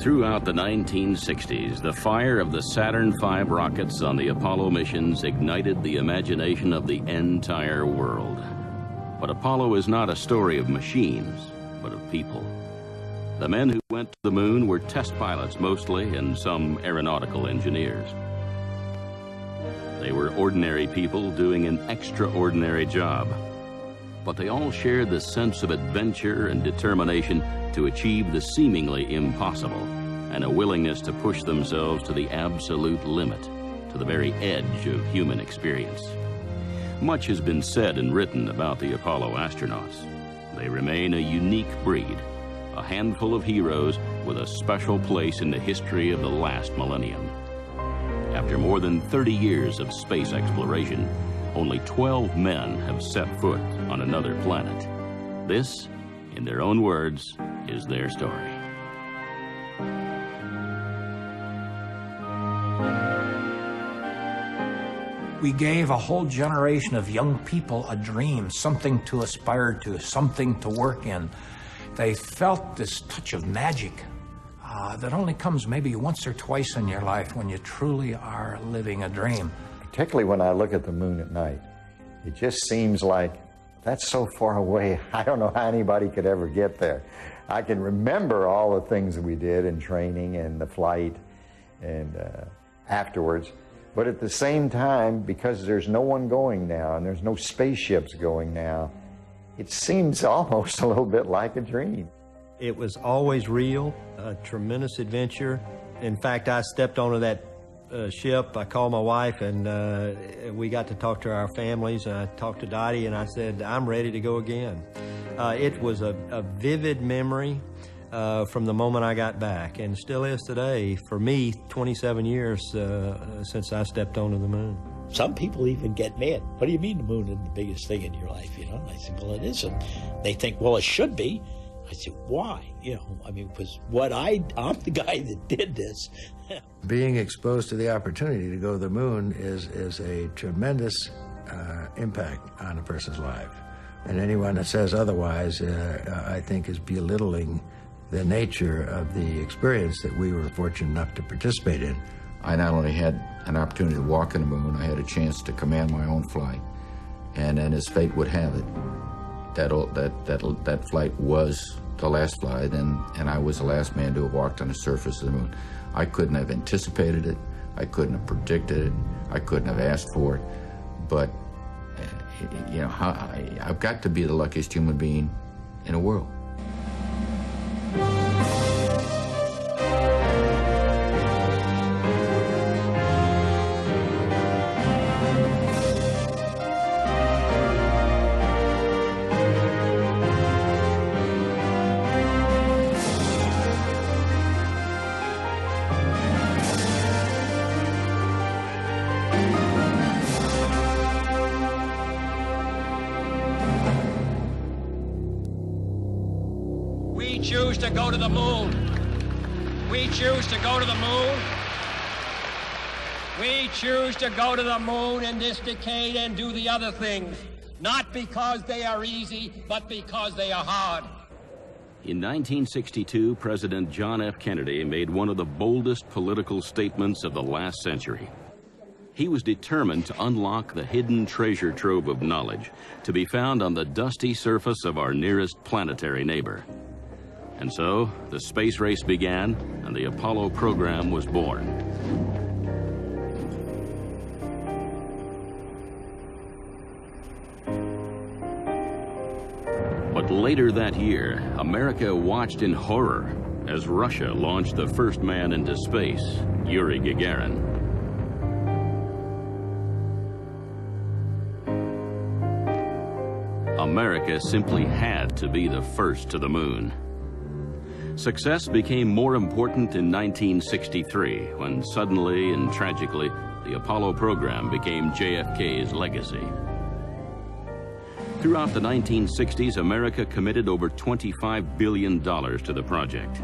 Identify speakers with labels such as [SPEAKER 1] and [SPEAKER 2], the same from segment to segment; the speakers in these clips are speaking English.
[SPEAKER 1] Throughout the 1960s, the fire of the Saturn V rockets on the Apollo missions ignited the imagination of the entire world. But Apollo is not a story of machines, but of people. The men who went to the moon were test pilots mostly, and some aeronautical engineers. They were ordinary people doing an extraordinary job. But they all shared the sense of adventure and determination to achieve the seemingly impossible, and a willingness to push themselves to the absolute limit, to the very edge of human experience. Much has been said and written about the Apollo astronauts. They remain a unique breed, a handful of heroes with a special place in the history of the last millennium. After more than 30 years of space exploration, only 12 men have set foot on another planet. This, in their own words, is their story.
[SPEAKER 2] We gave a whole generation of young people a dream, something to aspire to, something to work in. They felt this touch of magic that only comes maybe once or twice in your life when you truly are living a dream.
[SPEAKER 3] Particularly when I look at the moon at night, it just seems like that's so far away. I don't know how anybody could ever get there. I can remember all the things that we did in training and the flight and afterwards. But at the same time, because there's no one going now and there's no spaceships going now, it seems almost a little bit like a dream.
[SPEAKER 4] It was always real, a tremendous adventure. In fact, I stepped onto that ship. I called my wife, and we got to talk to our families, and I talked to Dottie, and I said, I'm ready to go again. It was a vivid memory from the moment I got back, and still is today. For me, 27 years since I stepped onto the moon.
[SPEAKER 5] Some people even get mad. What do you mean the moon is the biggest thing in your life, you know? And I said, well, it isn't. They think, well, it should be. I said, why? You know, I mean, because I'm the guy that did this.
[SPEAKER 6] Being exposed to the opportunity to go to the moon is a tremendous impact on a person's life. And anyone that says otherwise, I think, is belittling the nature of the experience that we were fortunate enough to participate in.
[SPEAKER 7] I not only had an opportunity to walk on the moon, I had a chance to command my own flight. And then as fate would have it, that flight was the last flight, and I was the last man to have walked on the surface of the moon. I couldn't have anticipated it. I couldn't have predicted it. I couldn't have asked for it. But, you know, I've got to be the luckiest human being in the world.
[SPEAKER 8] We choose to go to the moon. We choose to go to the moon. We choose to go to the moon in this decade and do the other things, not because they are easy, but because they are hard.
[SPEAKER 1] In 1962, President John F. Kennedy made one of the boldest political statements of the last century. He was determined to unlock the hidden treasure trove of knowledge to be found on the dusty surface of our nearest planetary neighbor. And so, the space race began, and the Apollo program was born. But later that year, America watched in horror as Russia launched the first man into space, Yuri Gagarin. America simply had to be the first to the moon. Success became more important in 1963, when suddenly and tragically, the Apollo program became JFK's legacy. Throughout the 1960s, America committed over $25 billion to the project.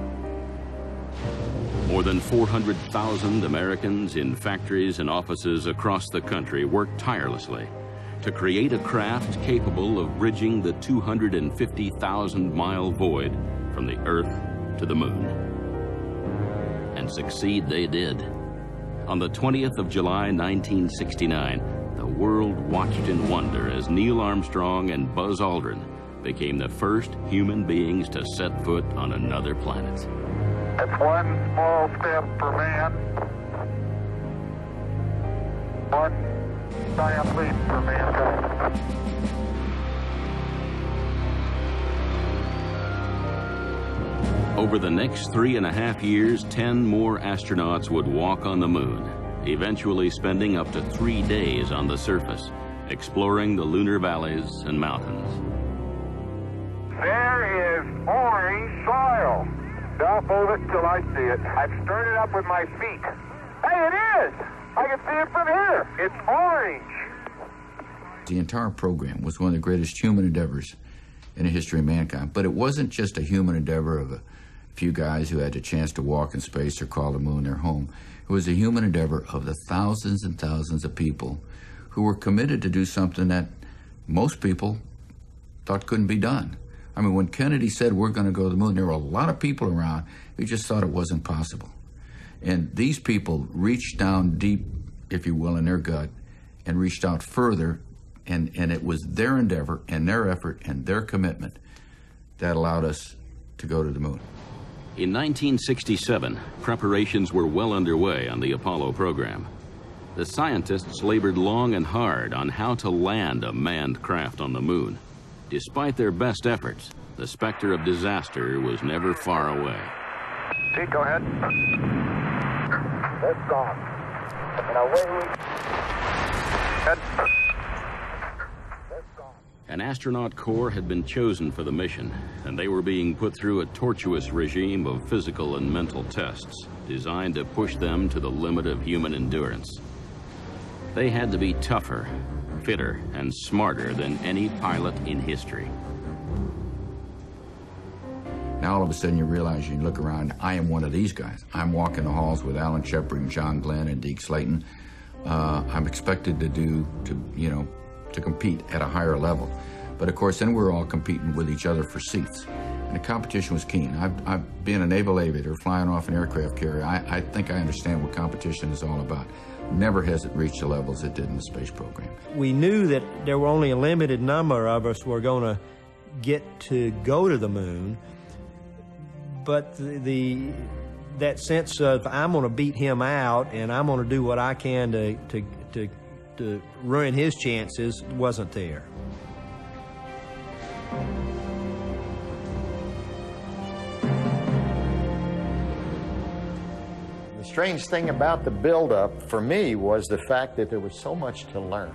[SPEAKER 1] More than 400,000 Americans in factories and offices across the country worked tirelessly to create a craft capable of bridging the 250,000-mile void from the Earth to the moon. and succeed they did. On the 20th of July, 1969, the world watched in wonder as Neil Armstrong and Buzz Aldrin became the first human beings to set foot on another planet.
[SPEAKER 9] That's one small step for man, one giant leap for mankind.
[SPEAKER 1] Over the next 3.5 years, 10 more astronauts would walk on the moon, eventually spending up to 3 days on the surface, exploring the lunar valleys and mountains.
[SPEAKER 9] There is orange soil. I'll hold it till I see it. I've stirred it up with my feet. Hey, it is! I can see it from here. It's orange.
[SPEAKER 7] The entire program was one of the greatest human endeavors in the history of mankind. But it wasn't just a human endeavor of a few guys who had the chance to walk in space or call the moon their home. It was a human endeavor of the thousands and thousands of people who were committed to do something that most people thought couldn't be done. I mean, when Kennedy said we're going to go to the moon, there were a lot of people around who just thought it wasn't possible. And these people reached down deep, if you will, in their gut and reached out further, and it was their endeavor and their effort and their commitment that allowed us to go to the moon.
[SPEAKER 1] In 1967, preparations were well underway on the Apollo program. The scientists labored long and hard on how to land a manned craft on the moon. Despite their best efforts, the specter of disaster was never far away.
[SPEAKER 9] Pete, go ahead. That's gone. And away we head. That's gone.
[SPEAKER 1] An astronaut corps had been chosen for the mission, and they were being put through a tortuous regime of physical and mental tests designed to push them to the limit of human endurance. They had to be tougher, fitter, and smarter than any pilot in history.
[SPEAKER 7] Now all of a sudden you realize, you look around, I am one of these guys. I'm walking the halls with Alan Shepard and John Glenn and Deke Slayton. I'm expected to compete at a higher level. But of course, then we're all competing with each other for seats. And the competition was keen. I've been a naval aviator flying off an aircraft carrier. I think I understand what competition is all about. Never has it reached the levels it did in the space program.
[SPEAKER 4] We knew that there were only a limited number of us were going to get to go to the moon, but that sense of I'm going to beat him out and I'm going to do what I can to ruin his chances wasn't there.
[SPEAKER 3] The strange thing about the buildup for me was the fact that there was so much to learn.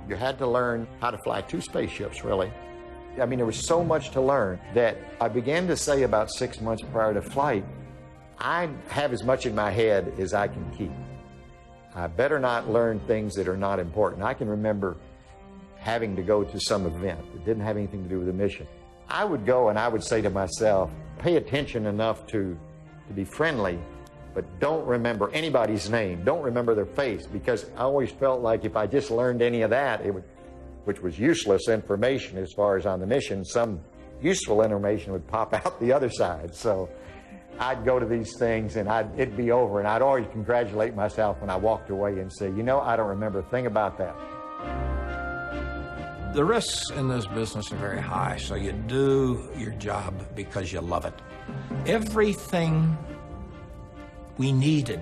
[SPEAKER 3] You had to learn how to fly 2 spaceships, really. I mean, there was so much to learn that I began to say about 6 months prior to flight, I have as much in my head as I can keep. I better not learn things that are not important. I can remember having to go to some event that didn't have anything to do with the mission. I would go and I would say to myself, pay attention enough to be friendly, but don't remember anybody's name. Don't remember their face, because I always felt like if I just learned any of that, which was useless information as far as on the mission, some useful information would pop out the other side. So I'd go to these things and it'd be over, and I'd always congratulate myself when I walked away and say, you know, I don't remember a thing about that.
[SPEAKER 2] The risks in this business are very high, so you do your job because you love it. Everything we needed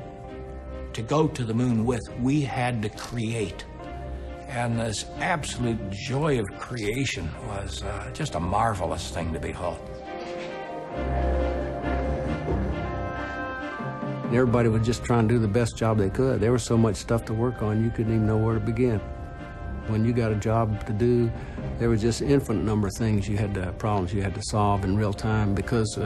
[SPEAKER 2] to go to the moon with, we had to create. And this absolute joy of creation was just a marvelous thing to behold.
[SPEAKER 10] Everybody was just trying to do the best job they could. There was so much stuff to work on, you couldn't even know where to begin. When you got a job to do, there was just an infinite number of things problems you had to solve in real time, because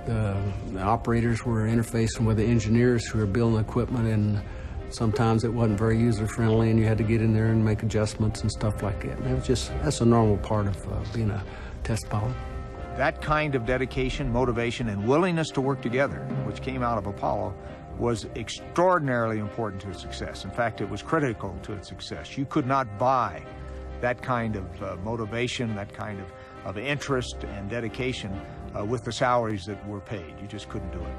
[SPEAKER 10] the operators were interfacing with the engineers who were building equipment, and sometimes it wasn't very user-friendly, and you had to get in there and make adjustments and stuff like that. And that's a normal part of being a test pilot.
[SPEAKER 11] That kind of dedication, motivation, and willingness to work together, which came out of Apollo, was extraordinarily important to its success. In fact, it was critical to its success. You could not buy that kind of motivation, that kind of interest and dedication with the salaries that were paid. You just couldn't do it.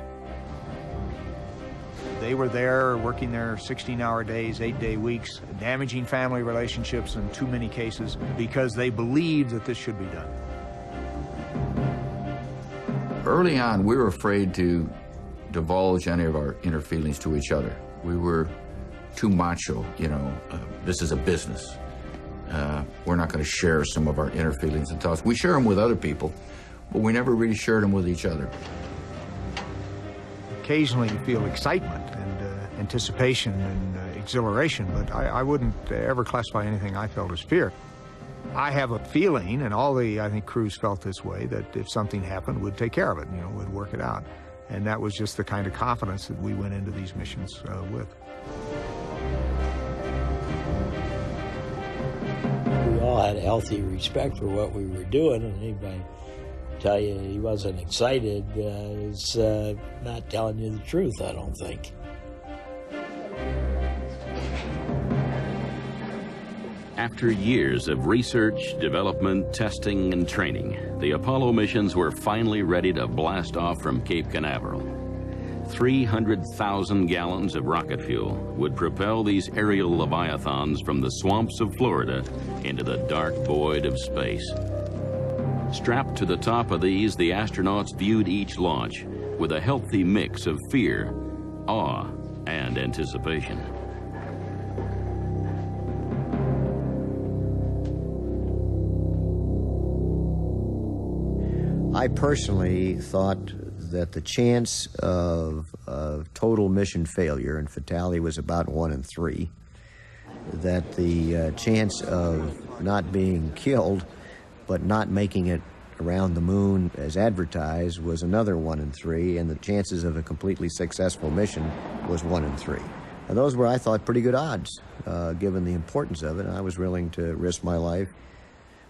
[SPEAKER 11] They were there working their 16-hour days, 8-day weeks, damaging family relationships in too many cases because they believed that this should be done.
[SPEAKER 7] Early on, we were afraid to divulge any of our inner feelings to each other. We were too macho, this is a business. We're not going to share some of our inner feelings and thoughts. We share them with other people, but we never really shared them with each other.
[SPEAKER 11] Occasionally you feel excitement and anticipation and exhilaration, but I wouldn't ever classify anything I felt as fear. I have a feeling, and all the, I think, crews felt this way, that if something happened, we'd take care of it, we'd work it out. And that was just the kind of confidence that we went into these missions with.
[SPEAKER 5] We all had a healthy respect for what we were doing, and anybody tell you he wasn't excited is not telling you the truth, I don't think.
[SPEAKER 1] After years of research, development, testing, and training, the Apollo missions were finally ready to blast off from Cape Canaveral. 300,000 gallons of rocket fuel would propel these aerial leviathans from the swamps of Florida into the dark void of space. Strapped to the top of these, the astronauts viewed each launch with a healthy mix of fear, awe, and anticipation.
[SPEAKER 12] I personally thought that the chance of total mission failure and fatality was about 1 in 3, that the chance of not being killed but not making it around the moon as advertised was another 1 in 3, and the chances of a completely successful mission was 1 in 3. And those were, I thought, pretty good odds, given the importance of it, and I was willing to risk my life.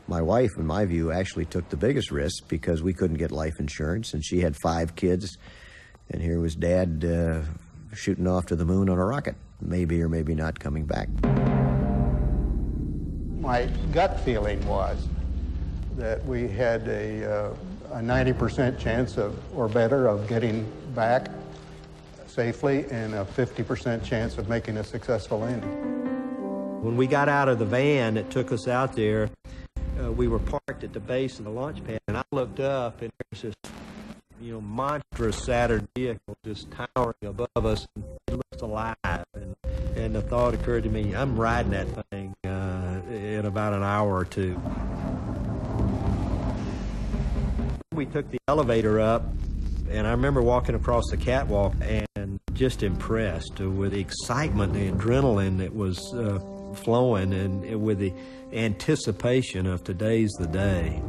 [SPEAKER 12] My wife, in my view, actually took the biggest risk because we couldn't get life insurance, and she had 5 kids, and here was Dad shooting off to the moon on a rocket, maybe or maybe not coming back.
[SPEAKER 13] My gut feeling was that we had a 90% chance of, or better, of getting back safely and a 50% chance of making a successful landing.
[SPEAKER 4] When we got out of the van that took us out there, we were parked at the base of the launch pad, and I looked up, and there's this, monstrous Saturn vehicle just towering above us, and it looks alive. And the thought occurred to me, I'm riding that thing in about an hour or two. We took the elevator up, and I remember walking across the catwalk and just impressed with the excitement, the adrenaline that was flowing, and with the anticipation of today's the day.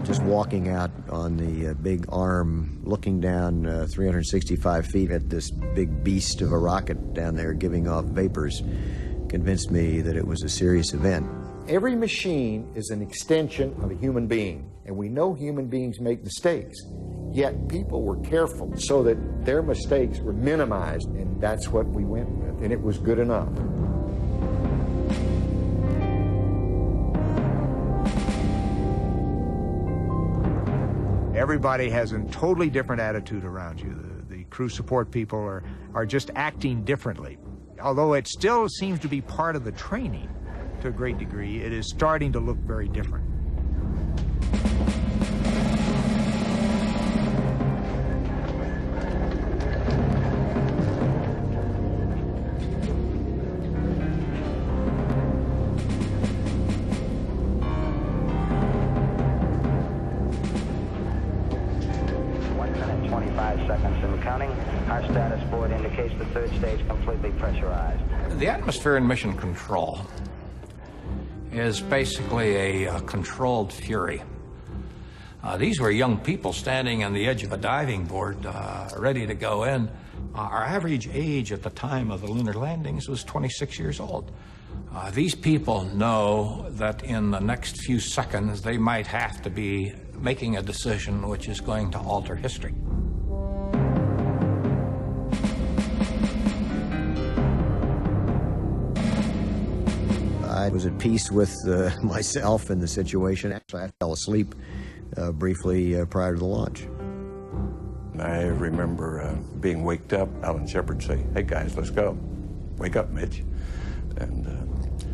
[SPEAKER 12] Just walking out on the big arm, looking down 365 feet at this big beast of a rocket down there giving off vapors convinced me that it was a serious event.
[SPEAKER 3] Every machine is an extension of a human being, and we know human beings make mistakes. Yet people were careful so that their mistakes were minimized, and that's what we went with, and it was good enough.
[SPEAKER 11] Everybody has a totally different attitude around you. The crew support people are just acting differently. Although it still seems to be part of the training to a great degree, it is starting to look very different.
[SPEAKER 2] The atmosphere in mission control is basically a controlled fury. These were young people standing on the edge of a diving board, ready to go in. Our average age at the time of the lunar landings was 26 years old. These people know that in the next few seconds they might have to be making a decision which is going to alter history.
[SPEAKER 12] I was at peace with myself and the situation. Actually, I fell asleep briefly prior to the launch.
[SPEAKER 14] I remember being waked up, Alan Shepard say, "Hey guys, let's go. Wake up, Mitch." And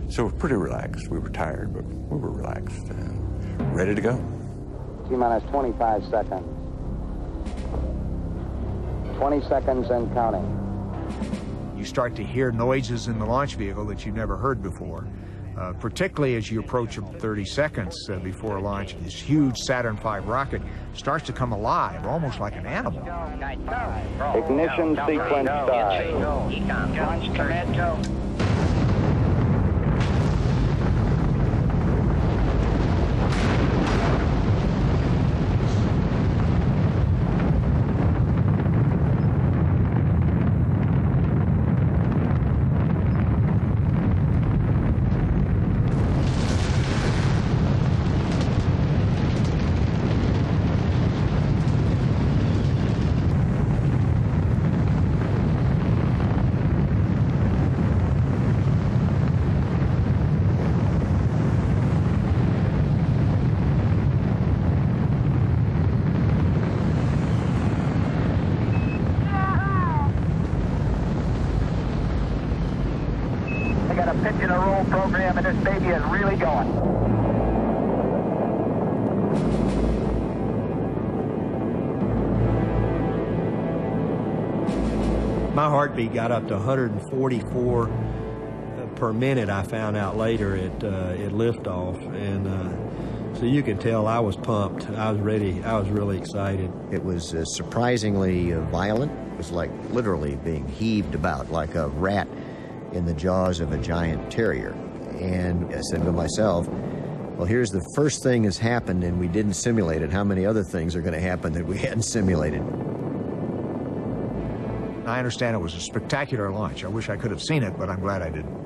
[SPEAKER 14] so we're pretty relaxed. We were tired, but we were relaxed and ready to go.
[SPEAKER 15] T-minus 25 seconds. 20 seconds and counting.
[SPEAKER 11] You start to hear noises in the launch vehicle that you've never heard before, particularly as you approach 30 seconds before launch. This huge Saturn V rocket starts to come alive, almost like an animal.
[SPEAKER 15] Ignition sequence start.
[SPEAKER 8] Launch command go. Pitch and a roll program, and this baby is really going.
[SPEAKER 4] My heartbeat got up to 144 per minute. I found out later at liftoff, and so you could tell I was pumped. I was ready. I was really excited.
[SPEAKER 12] It was surprisingly violent. It was like literally being heaved about like a rat in the jaws of a giant terrier. And I said to myself, well, here's the first thing that's happened and we didn't simulate it. How many other things are going to happen that we hadn't simulated?
[SPEAKER 11] I understand it was a spectacular launch. I wish I could have seen it, but I'm glad I didn't.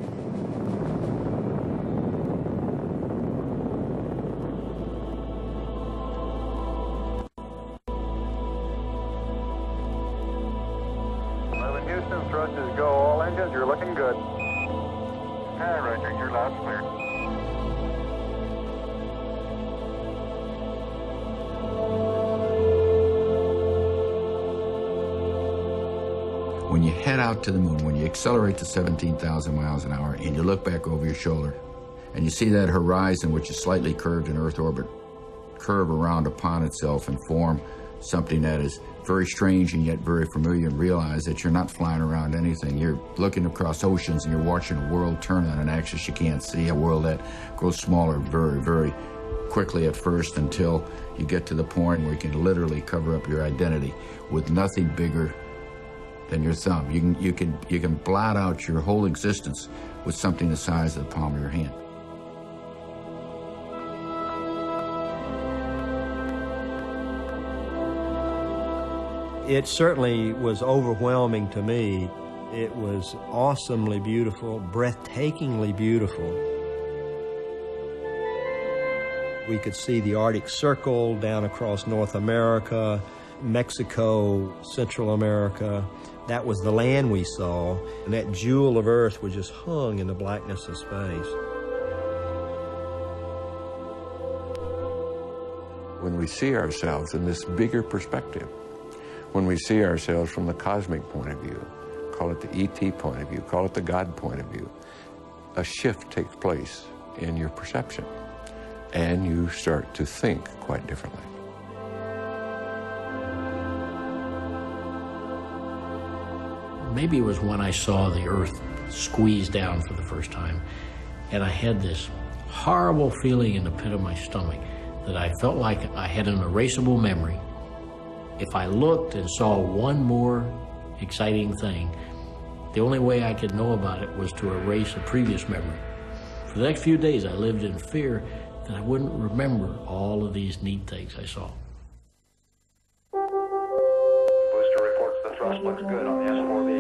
[SPEAKER 9] Houston, thrusters go. All engines, you're looking good. Hi, Roger, you're loud and clear.
[SPEAKER 7] When you head out to the moon, when you accelerate to 17,000 miles an hour and you look back over your shoulder and you see that horizon, which is slightly curved in Earth orbit, curve around upon itself and form something that is very strange and yet very familiar, and realize that you're not flying around anything. You're looking across oceans and you're watching a world turn on an axis you can't see, a world that grows smaller very, very quickly at first until you get to the point where you can literally cover up your identity with nothing bigger than your thumb. You can blot out your whole existence with something the size of the palm of your hand.
[SPEAKER 4] It certainly was overwhelming to me. It was awesomely beautiful, breathtakingly beautiful. We could see the Arctic Circle down across North America, Mexico, Central America. That was the land we saw, and that jewel of Earth was just hung in the blackness of space.
[SPEAKER 14] When we see ourselves in this bigger perspective, when we see ourselves from the cosmic point of view, call it the ET point of view, call it the God point of view, a shift takes place in your perception, and you start to think quite differently.
[SPEAKER 16] Maybe it was when I saw the Earth squeeze down for the first time, and I had this horrible feeling in the pit of my stomach that I felt like I had an erasable memory. If I looked and saw one more exciting thing, the only way I could know about it was to erase a previous memory. For the next few days, I lived in fear that I wouldn't remember all of these neat things I saw.
[SPEAKER 9] Booster reports the thrust looks good on the S4B.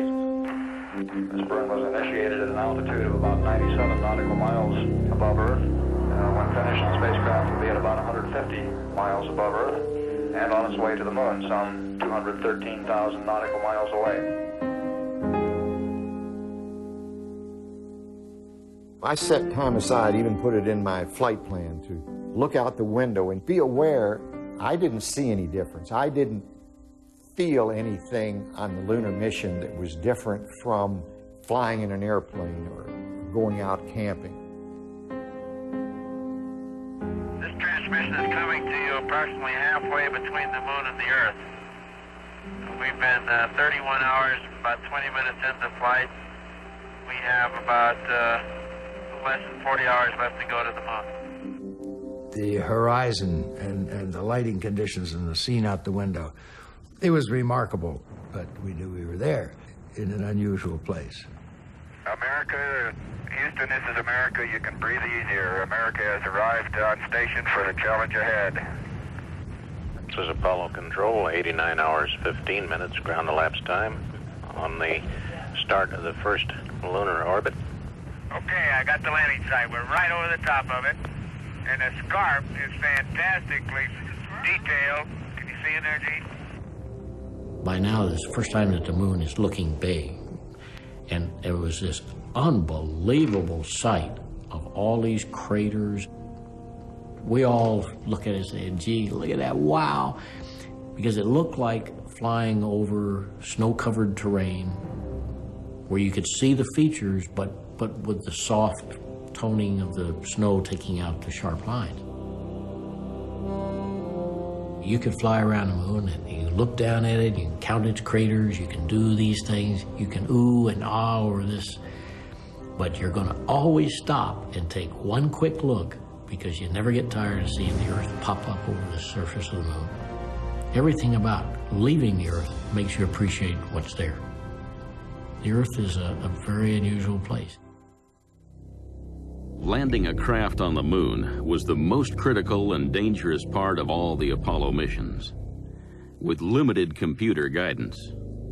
[SPEAKER 9] This burn was initiated at an altitude of about 97 nautical miles above Earth. When finished, the spacecraft will be at about 150 miles above Earth and on its way to the moon, some 213,000 nautical miles away.
[SPEAKER 3] I set time aside, even put it in my flight plan, to look out the window and be aware I didn't see any difference. I didn't feel anything on the lunar mission that was different from flying in an airplane or going out camping.
[SPEAKER 15] This transmission is coming to you approximately halfway between the moon and the Earth. We've been 31 hours, about 20 minutes into flight. We have about less than 40 hours left to go to the moon.
[SPEAKER 6] The horizon and the lighting conditions and the scene out the window, it was remarkable, but we knew we were there in an unusual place.
[SPEAKER 15] America, Houston, this is America. You can breathe easier. America has arrived on station for the challenge ahead.
[SPEAKER 17] This is Apollo Control, 89 hours, 15 minutes ground elapsed time on the start of the first lunar orbit.
[SPEAKER 15] Okay, I got the landing site. We're right over the top of it. And the scarp is fantastically detailed. Can you see in there, Gene?
[SPEAKER 16] By now, this is the first time that the moon is looking big. And it was this unbelievable sight of all these craters. We all look at it and say, gee, look at that, wow. Because it looked like flying over snow-covered terrain where you could see the features, but with the soft toning of the snow taking out the sharp lines. You could fly around the moon and you look down at it, you can count its craters, you can do these things, you can ooh and ah over this, but you're gonna always stop and take one quick look because you never get tired of seeing the Earth pop up over the surface of the moon. Everything about leaving the Earth makes you appreciate what's there. The Earth is a very unusual place.
[SPEAKER 1] Landing a craft on the moon was the most critical and dangerous part of all the Apollo missions. With limited computer guidance,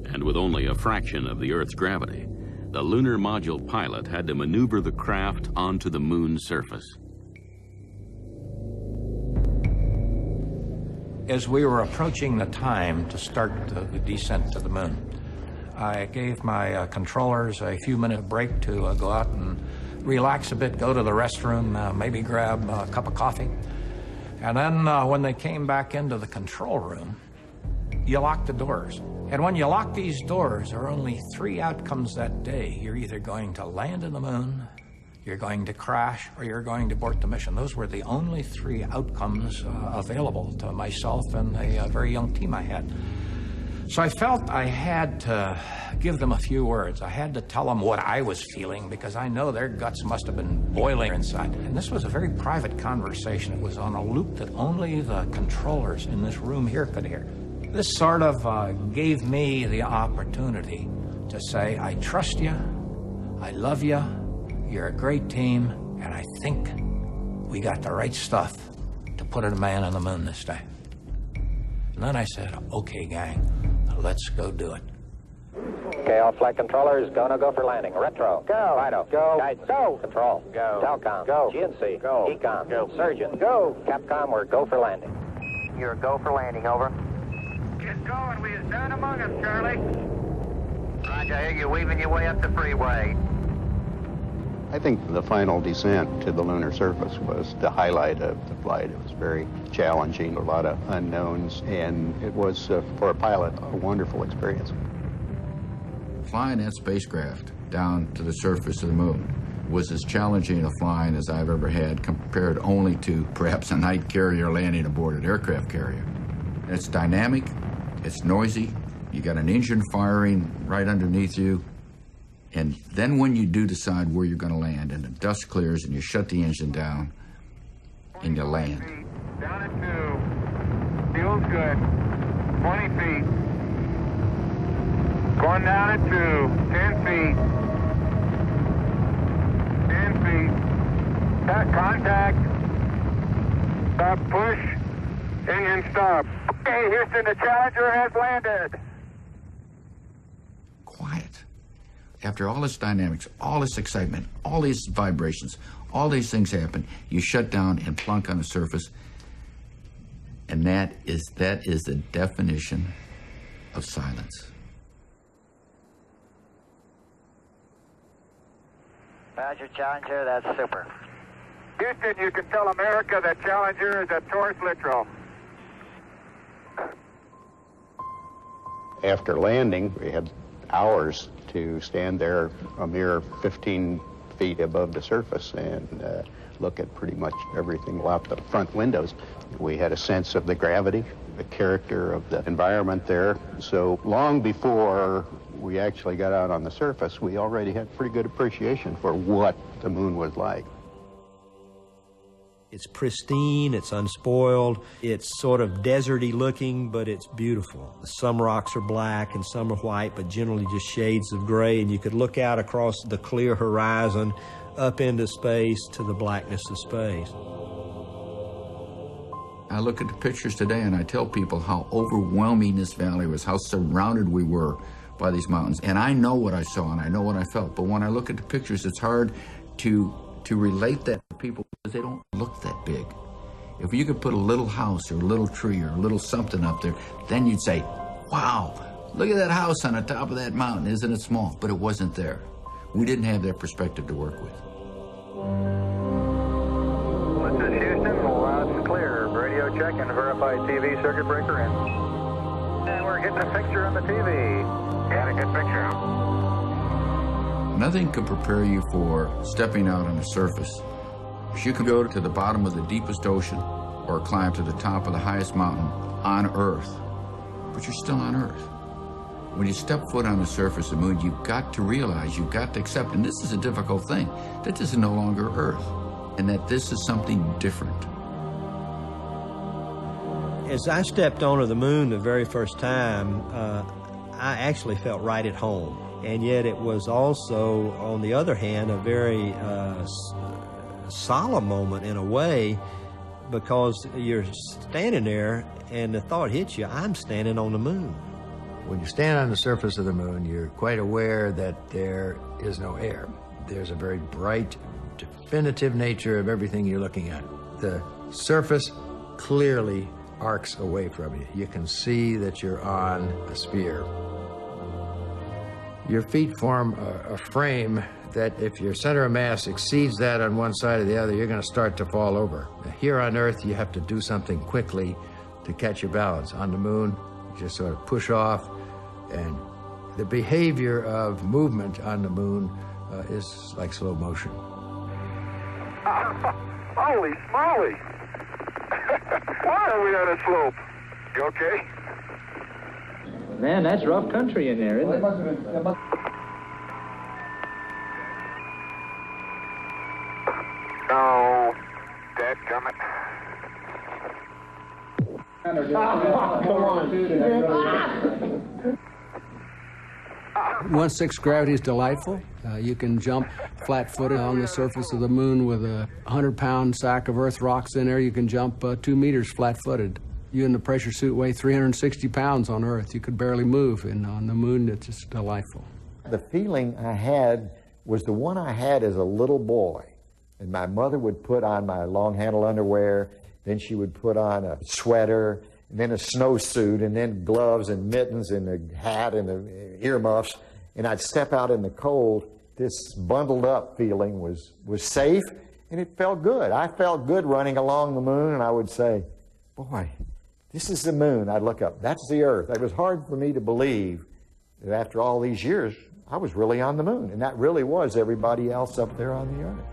[SPEAKER 1] and with only a fraction of the Earth's gravity, the lunar module pilot had to maneuver the craft onto the moon's surface.
[SPEAKER 2] As we were approaching the time to start the descent to the moon, I gave my controllers a few-minute break to go out and relax a bit, go to the restroom, maybe grab a cup of coffee. And then when they came back into the control room, you lock the doors. And when you lock these doors, there are only three outcomes that day. You're either going to land in the moon, you're going to crash, or you're going to abort the mission. Those were the only three outcomes available to myself and a very young team I had. So I felt I had to give them a few words. I had to tell them what I was feeling because I know their guts must have been boiling inside. And this was a very private conversation. It was on a loop that only the controllers in this room here could hear. This sort of gave me the opportunity to say, I trust you, I love you, you're a great team, and I think we got the right stuff to put a man on the moon this day. And then I said, okay, gang, let's go do it.
[SPEAKER 17] Okay, all flight controllers, go for landing. Retro. Go. Fido. Go. Guidance. Go. Control. Go. Telcom. Go. GNC. Go. Ecom. Go. Surgeon. Go. Capcom, we're go for landing. You're go for landing, over.
[SPEAKER 15] Get going. We is down among us, Charlie.
[SPEAKER 17] Roger, I hear you weaving your way up the freeway.
[SPEAKER 13] I think the final descent to the lunar surface was the highlight of the flight. It was very challenging, a lot of unknowns, and it was, for a pilot, a wonderful experience.
[SPEAKER 7] Flying that spacecraft down to the surface of the moon was as challenging a flying as I've ever had, compared only to perhaps a night carrier landing aboard an aircraft carrier. It's dynamic, it's noisy, you got an engine firing right underneath you, and then when you do decide where you're going to land and the dust clears and you shut the engine down and you land.
[SPEAKER 15] Down at 2. Feels good. 20 feet. Going down at 2. 10 feet. 10 feet. Contact. Stop, push. Engine stop. Okay, Houston, the Challenger has landed.
[SPEAKER 7] Quiet. After all this dynamics, all this excitement, all these vibrations, all these things happen, you shut down and plunk on the surface, and that is the definition of silence.
[SPEAKER 17] Roger, Challenger, that's super.
[SPEAKER 15] Houston, you can tell America that Challenger is a Taurus Littrow.
[SPEAKER 18] After landing, we had hours to stand there a mere 15 feet above the surface and look at pretty much everything out the front windows. We had a sense of the gravity, the character of the environment there. So long before we actually got out on the surface, we already had pretty good appreciation for what the moon was like.
[SPEAKER 4] It's pristine, it's unspoiled, it's sort of deserty looking, but it's beautiful. Some rocks are black and some are white, but generally just shades of gray, and you could look out across the clear horizon up into space to the blackness of space.
[SPEAKER 7] I look at the pictures today and I tell people how overwhelming this valley was, how surrounded we were by these mountains. And I know what I saw and I know what I felt, but when I look at the pictures, it's hard to relate that to people because they don't look that big. If you could put a little house or a little tree or a little something up there, then you'd say, wow, look at that house on the top of that mountain, isn't it small? But it wasn't there. We didn't have that perspective to work with.
[SPEAKER 9] This is Houston, loud and clear. Radio check and verified TV circuit breaker in. And we're getting a picture on the TV. Got a good picture.
[SPEAKER 7] Nothing could prepare you for stepping out on the surface. You could go to the bottom of the deepest ocean or climb to the top of the highest mountain on Earth, but you're still on Earth. When you step foot on the surface of the moon, you've got to realize, you've got to accept, and this is a difficult thing, that this is no longer Earth, and that this is something different.
[SPEAKER 4] As I stepped onto the moon the very first time, I actually felt right at home. And yet it was also, on the other hand, a very solemn moment in a way, because you're standing there and the thought hits you, I'm standing on the moon.
[SPEAKER 6] When you stand on the surface of the moon, you're quite aware that there is no air. There's a very bright, definitive nature of everything you're looking at. The surface clearly arcs away from you. You can see that you're on a sphere. Your feet form a frame that if your center of mass exceeds that on one side or the other, you're going to start to fall over. Here on Earth, you have to do something quickly to catch your balance. On the moon, you just sort of push off, and the behavior of movement on the moon is like slow motion.
[SPEAKER 9] Holy smoly! Why are we on a slope? You okay?
[SPEAKER 19] Man, that's rough country in there, isn't it?
[SPEAKER 9] No, dadgummit.
[SPEAKER 19] Come on.
[SPEAKER 10] 1/6 gravity is delightful. You can jump flat-footed on the surface of the moon with a 100-pound sack of earth rocks in there. You can jump 2 meters flat-footed. You in the pressure suit weigh 360 pounds on Earth. You could barely move, and on the moon, it's just delightful.
[SPEAKER 3] The feeling I had was the one I had as a little boy. And my mother would put on my long-handle underwear, then she would put on a sweater, and then a snowsuit, and then gloves and mittens and a hat and the earmuffs, and I'd step out in the cold. This bundled up feeling was safe, and it felt good. I felt good running along the moon, and I would say, boy, this is the moon. I'd look up. That's the Earth. It was hard for me to believe that after all these years, I was really on the moon, and that really was everybody else up there on the Earth.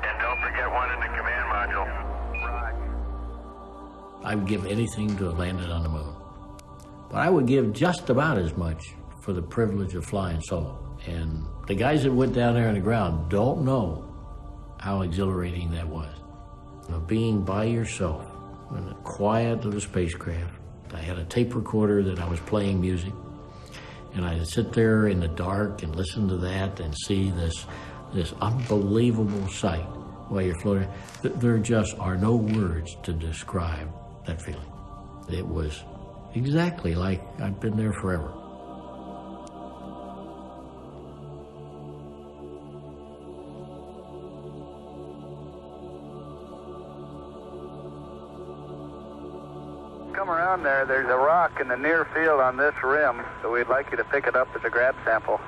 [SPEAKER 15] And don't forget one in the command module.
[SPEAKER 16] I would give anything to have landed on the moon. But I would give just about as much for the privilege of flying solo. And the guys that went down there on the ground don't know how exhilarating that was. You know, being by yourself in a quiet little spacecraft. I had a tape recorder that I was playing music, and I'd sit there in the dark and listen to that and see this unbelievable sight while you're floating. There just are no words to describe that feeling. It was exactly like I'd been there forever.
[SPEAKER 9] Come around there, there's a rock in the near field on this rim, so we'd like you to pick it up as a grab sample.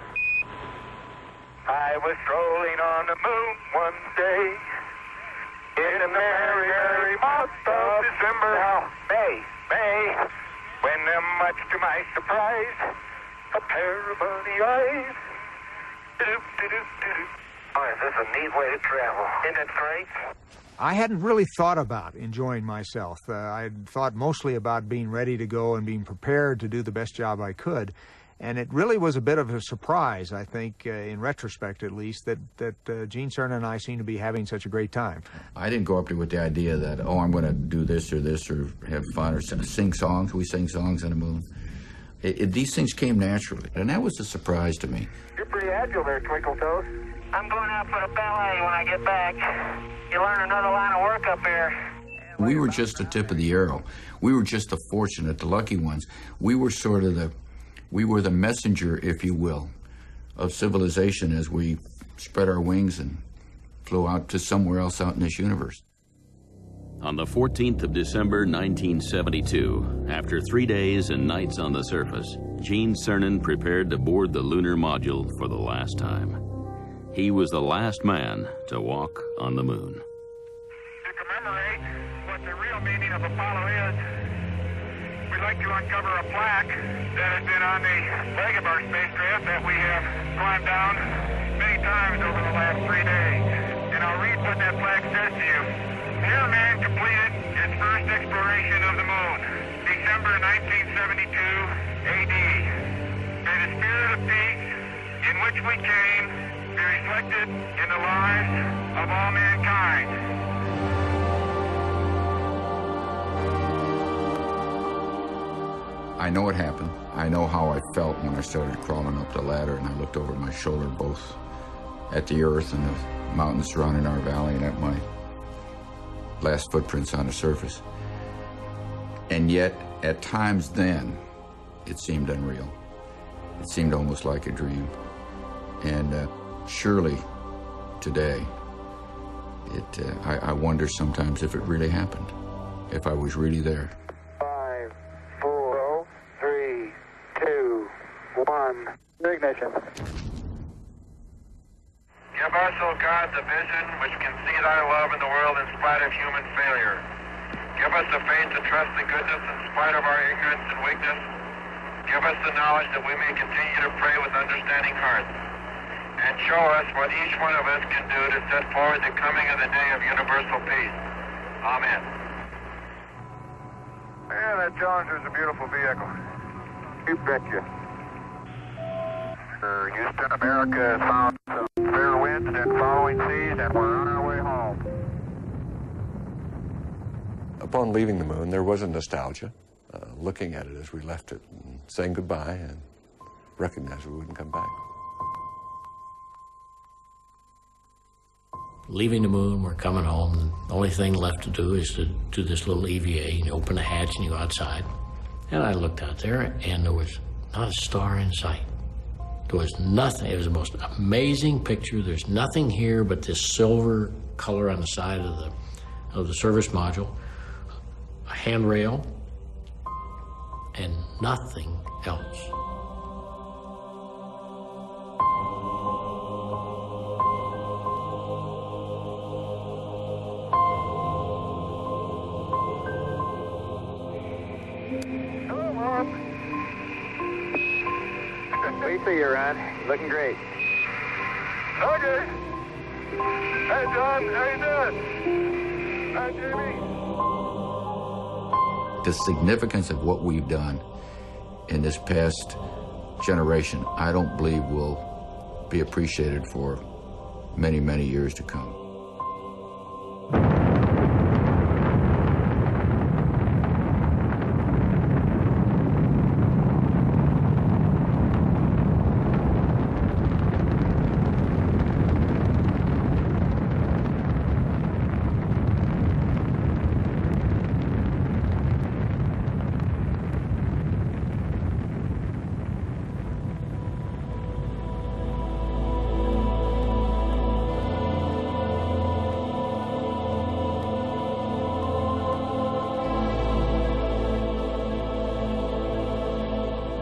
[SPEAKER 9] I was strolling on the moon one day in the merry, merry month of December. Now, May, when the much to my surprise, a pair of bunny eyes. Oh, is this a neat way to travel? Isn't it great?
[SPEAKER 11] I hadn't really thought about enjoying myself. I had thought mostly about being ready to go and being prepared to do the best job I could. And it really was a bit of a surprise, I think, in retrospect at least, that Gene Cernan and I seem to be having such a great time.
[SPEAKER 7] I didn't go up there with the idea that, oh, I'm going to do this or have fun or sing songs. We sing songs on the moon. These things came naturally, and that was a surprise to me.
[SPEAKER 9] You're pretty agile there, Twinkle Toes. I'm going out for the ballet when I get back. You learn another line of work up here.
[SPEAKER 7] We were just the tip of the arrow. We were just the fortunate, the lucky ones. We were sort of we were the messenger, if you will, of civilization as we spread our wings and flew out to somewhere else out in this universe.
[SPEAKER 1] On the 14th of December, 1972, after 3 days and nights on the surface, Gene Cernan prepared to board the lunar module for the last time. He was the last man to walk on the moon.
[SPEAKER 9] To commemorate what the real meaning of Apollo is, we'd like to uncover a plaque that has been on the leg of our spacecraft that we have climbed down many times over the last 3 days. And I'll read what that plaque says to you. Here man completed his first exploration of the moon, December 1972 AD. May the spirit of peace in which we came be reflected in the lives of all mankind.
[SPEAKER 7] I know it happened. I know how I felt when I started crawling up the ladder and I looked over my shoulder both at the earth and the mountains surrounding our valley and at my last footprints on the surface. And yet, at times then, it seemed unreal. It seemed almost like a dream. And surely today, I wonder sometimes if it really happened, if I was really there.
[SPEAKER 9] 5, 4, 3, 2, 1. Ignition.
[SPEAKER 15] Give us, O God, the vision which can see thy love in the world in spite of human failure. Give us the faith to trust the goodness in spite of our ignorance and weakness. Give us the knowledge that we may continue to pray with understanding hearts. And show us what each one of us can do to set forward the coming of the day of universal peace. Amen.
[SPEAKER 9] Man, that Challenger's a beautiful vehicle. You betcha. Houston, America has found some fair winds and following seas, and we're on our way home.
[SPEAKER 14] Upon leaving the moon, there was a nostalgia, looking at it as we left it, and saying goodbye, and recognized we wouldn't come back.
[SPEAKER 16] Leaving the moon, we're coming home, and the only thing left to do is to do this little EVA. You open the hatch and you go outside. And I looked out there, and there was not a star in sight. There was nothing. It was the most amazing picture. There's nothing here but this silver color on the side of the service module, a handrail, and nothing else.
[SPEAKER 9] Hello, Mom. We see you, Ron. Looking great. Okay. Hey, John. How you doing? Hi, Jamie.
[SPEAKER 7] The significance of what we've done in this past generation, I don't believe will be appreciated for many, many years to come.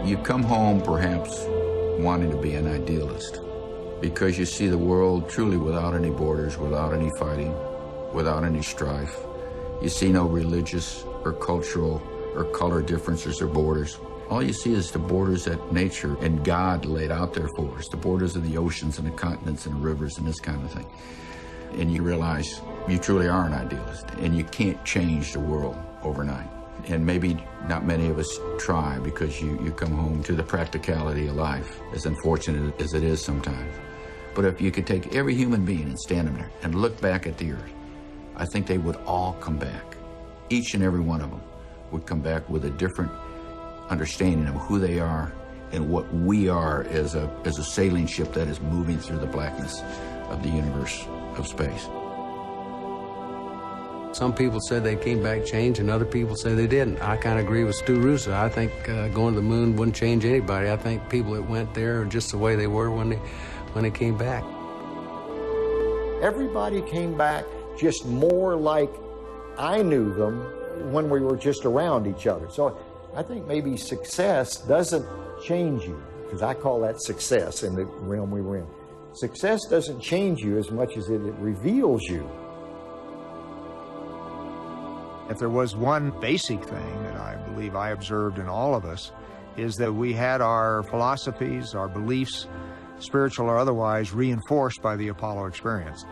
[SPEAKER 7] You come home perhaps wanting to be an idealist because you see the world truly without any borders, without any fighting, without any strife. You see no religious or cultural or color differences or borders. All you see is the borders that nature and God laid out there for us, the borders of the oceans and the continents and the rivers and this kind of thing. And you realize you truly are an idealist, and you can't change the world overnight. And maybe not many of us try, because you come home to the practicality of life, as unfortunate as it is sometimes. But if you could take every human being and stand them there and look back at the earth, I think they would all come back. Each and every one of them would come back with a different understanding of who they are and what we are as a sailing ship that is moving through the blackness of the universe of space.
[SPEAKER 10] Some people said they came back changed, and other people say they didn't. I kind of agree with Stu Russo. I think going to the moon wouldn't change anybody. I think people that went there are just the way they were when they came back.
[SPEAKER 3] Everybody came back just more like I knew them when we were just around each other. So I think maybe success doesn't change you, because I call that success in the realm we were in. Success doesn't change you as much as it reveals you.
[SPEAKER 11] If there was one basic thing that I believe I observed in all of us, is that we had our philosophies, our beliefs, spiritual or otherwise, reinforced by the Apollo experience.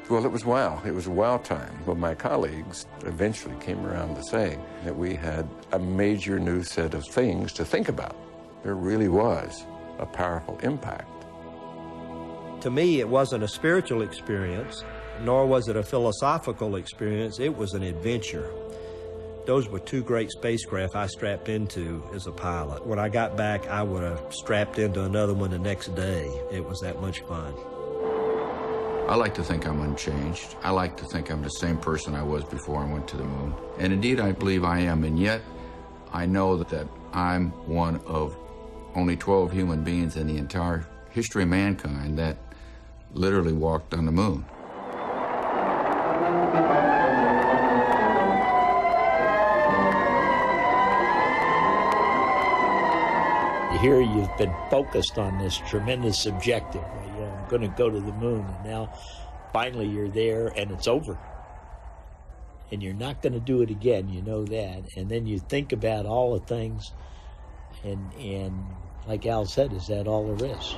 [SPEAKER 14] Well, it was wow. It was a wow time. But my colleagues eventually came around to saying that we had a major new set of things to think about. There really was a powerful impact.
[SPEAKER 4] To me, it wasn't a spiritual experience, nor was it a philosophical experience. It was an adventure. Those were two great spacecraft I strapped into as a pilot. When I got back, I would have strapped into another one the next day. It was that much fun.
[SPEAKER 7] I like to think I'm unchanged. I like to think I'm the same person I was before I went to the moon. And indeed, I believe I am. And yet, I know that I'm one of only 12 human beings in the entire history of mankind that literally walked on the moon.
[SPEAKER 5] Here you've been focused on this tremendous objective. You know, I'm going to go to the moon, and now finally you're there and it's over. And you're not going to do it again, you know that. And then you think about all the things, and like Al said, is that all there is?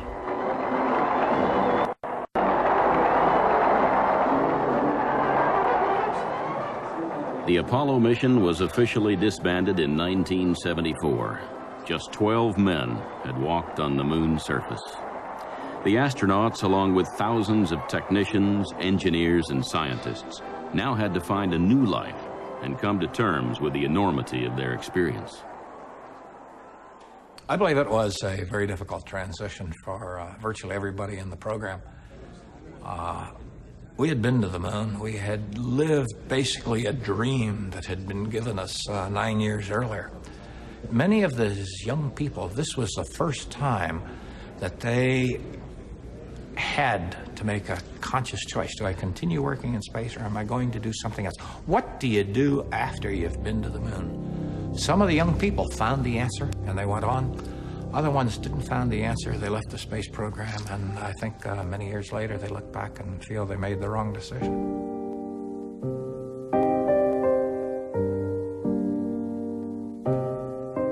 [SPEAKER 1] The Apollo mission was officially disbanded in 1974. Just 12 men had walked on the moon's surface. The astronauts, along with thousands of technicians, engineers, and scientists, now had to find a new life and come to terms with the enormity of their experience.
[SPEAKER 2] I believe it was a very difficult transition for virtually everybody in the program. We had been to the moon. We had lived basically a dream that had been given us 9 years earlier. Many of these young people, this was the first time that they had to make a conscious choice. Do I continue working in space, or am I going to do something else? What do you do after you've been to the moon? Some of the young people found the answer and they went on. Other ones didn't find the answer. They left the space program, and I think many years later they look back and feel they made the wrong decision.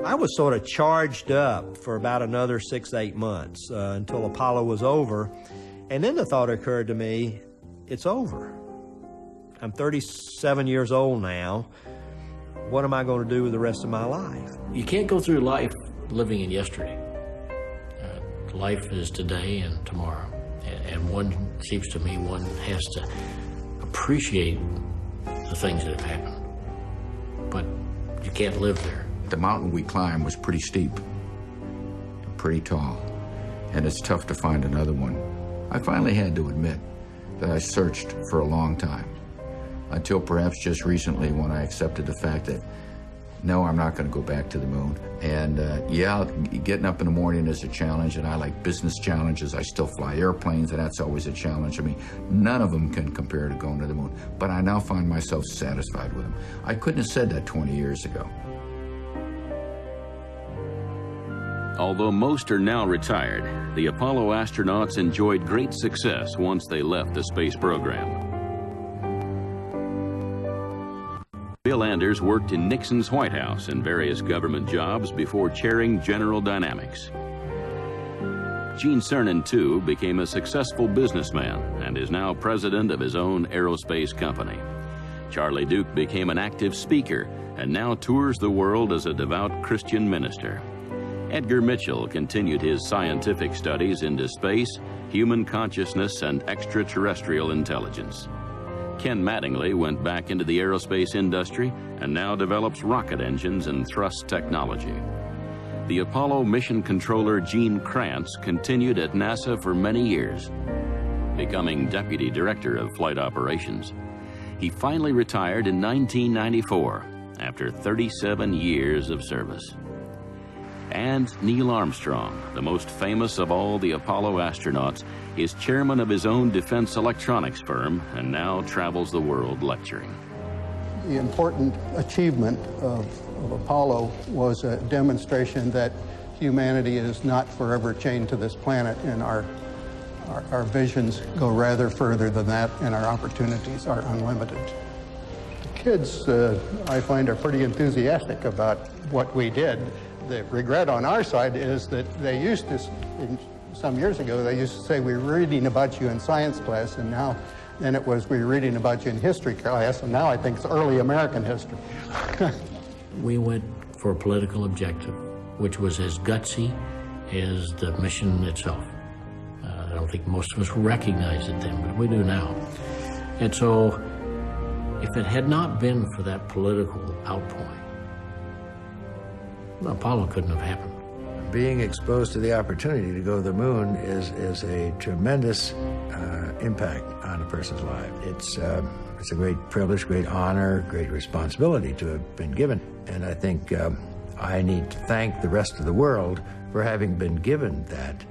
[SPEAKER 4] I was sort of charged up for about another 6-8 months until Apollo was over. And then the thought occurred to me, it's over. I'm 37 years old now. What am I going to do with the rest of my life?
[SPEAKER 16] You can't go through life living in yesterday. Life is today and tomorrow. And one, seems to me, one has to appreciate the things that have happened. But you can't live there.
[SPEAKER 7] The mountain we climbed was pretty steep, pretty tall, and it's tough to find another one. I finally had to admit that I searched for a long time, until perhaps just recently when I accepted the fact that, no, I'm not going to go back to the moon. And yeah, getting up in the morning is a challenge, and I like business challenges. I still fly airplanes, and that's always a challenge. I mean, none of them can compare to going to the moon, but I now find myself satisfied with them. I couldn't have said that 20 years ago.
[SPEAKER 1] Although most are now retired, the Apollo astronauts enjoyed great success once they left the space program. Bill Anders worked in Nixon's White House in various government jobs before chairing General Dynamics. Gene Cernan, too, became a successful businessman and is now president of his own aerospace company. Charlie Duke became an active speaker and now tours the world as a devout Christian minister. Edgar Mitchell continued his scientific studies into space, human consciousness, and extraterrestrial intelligence. Ken Mattingly went back into the aerospace industry and now develops rocket engines and thrust technology. The Apollo mission controller Gene Kranz continued at NASA for many years, becoming deputy director of flight operations. He finally retired in 1994 after 37 years of service. And Neil Armstrong, the most famous of all the Apollo astronauts, is chairman of his own defense electronics firm and now travels the world lecturing.
[SPEAKER 13] The important achievement of Apollo was a demonstration that humanity is not forever chained to this planet, and our visions go rather further than that, and our opportunities are unlimited. Kids, I find, are pretty enthusiastic about what we did. The regret on our side is that they used to, some years ago, they used to say, we were reading about you in science class, and now, then it was, we were reading about you in history class, and now I think it's early American history.
[SPEAKER 16] We went for a political objective, which was as gutsy as the mission itself. I don't think most of us recognized it then, but we do now. And so, if it had not been for that political outpouring, Apollo couldn't have happened.
[SPEAKER 6] Being exposed to the opportunity to go to the moon is a tremendous impact on a person's life. It's a great privilege, great honor, great responsibility to have been given. And I think I need to thank the rest of the world for having been given that.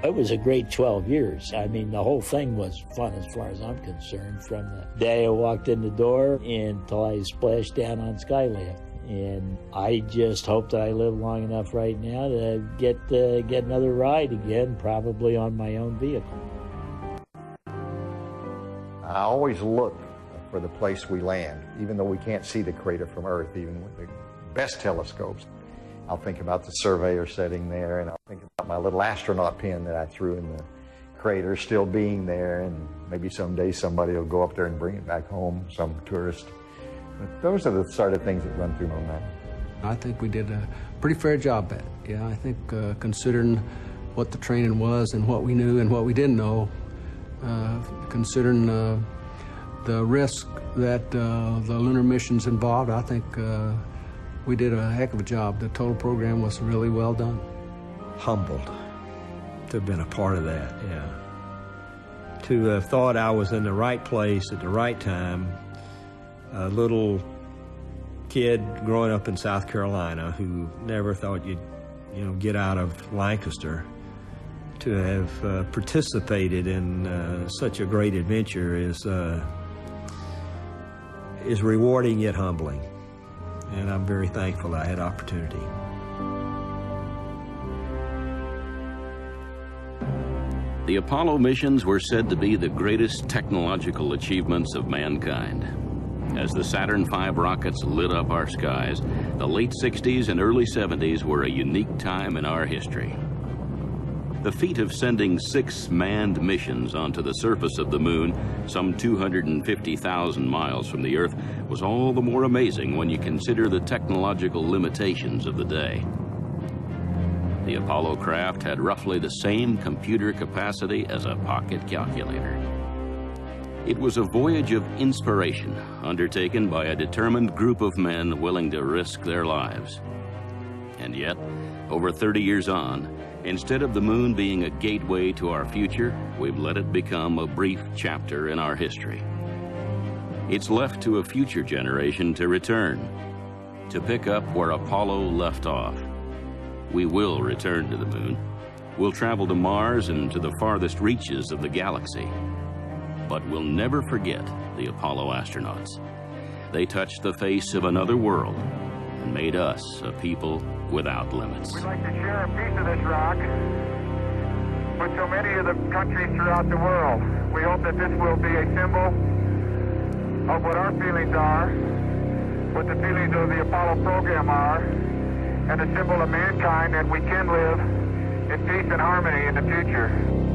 [SPEAKER 5] It was a great 12 years. I mean, the whole thing was fun as far as I'm concerned, from the day I walked in the door until I splashed down on Skylab. And I just hope that I live long enough right now to get another ride again, probably on my own vehicle.
[SPEAKER 3] I always look for the place we land, even though we can't see the crater from Earth, even with the best telescopes. I'll think about the surveyor sitting there, and I'll think about my little astronaut pin that I threw in the crater still being there, and maybe someday somebody will go up there and bring it back home, some tourist. But those are the sort of things that run through my mind.
[SPEAKER 10] I think we did a pretty fair job at it. Yeah, I think considering what the training was and what we knew and what we didn't know, considering the risk that the lunar missions involved, I think we did a heck of a job. The total program was really well done.
[SPEAKER 4] Humbled to have been a part of that, yeah. To have thought I was in the right place at the right time. A little kid growing up in South Carolina who never thought you'd, get out of Lancaster, to have participated in such a great adventure is rewarding yet humbling, and I'm very thankful I had opportunity.
[SPEAKER 1] The Apollo missions were said to be the greatest technological achievements of mankind. As the Saturn V rockets lit up our skies, the late 60s and early 70s were a unique time in our history. The feat of sending 6 manned missions onto the surface of the moon, some 250,000 miles from the Earth, was all the more amazing when you consider the technological limitations of the day. The Apollo craft had roughly the same computer capacity as a pocket calculator. It was a voyage of inspiration undertaken by a determined group of men willing to risk their lives. And yet, over 30 years on, instead of the moon being a gateway to our future, we've let it become a brief chapter in our history. It's left to a future generation to return, to pick up where Apollo left off. We will return to the moon. We'll travel to Mars and to the farthest reaches of the galaxy. But we'll never forget the Apollo astronauts. They touched the face of another world and made us a people without limits.
[SPEAKER 9] We'd like to share a piece of this rock with so many of the countries throughout the world. We hope that this will be a symbol of what our feelings are what the feelings of the Apollo program are, and a symbol of mankind that we can live in peace and harmony in the future.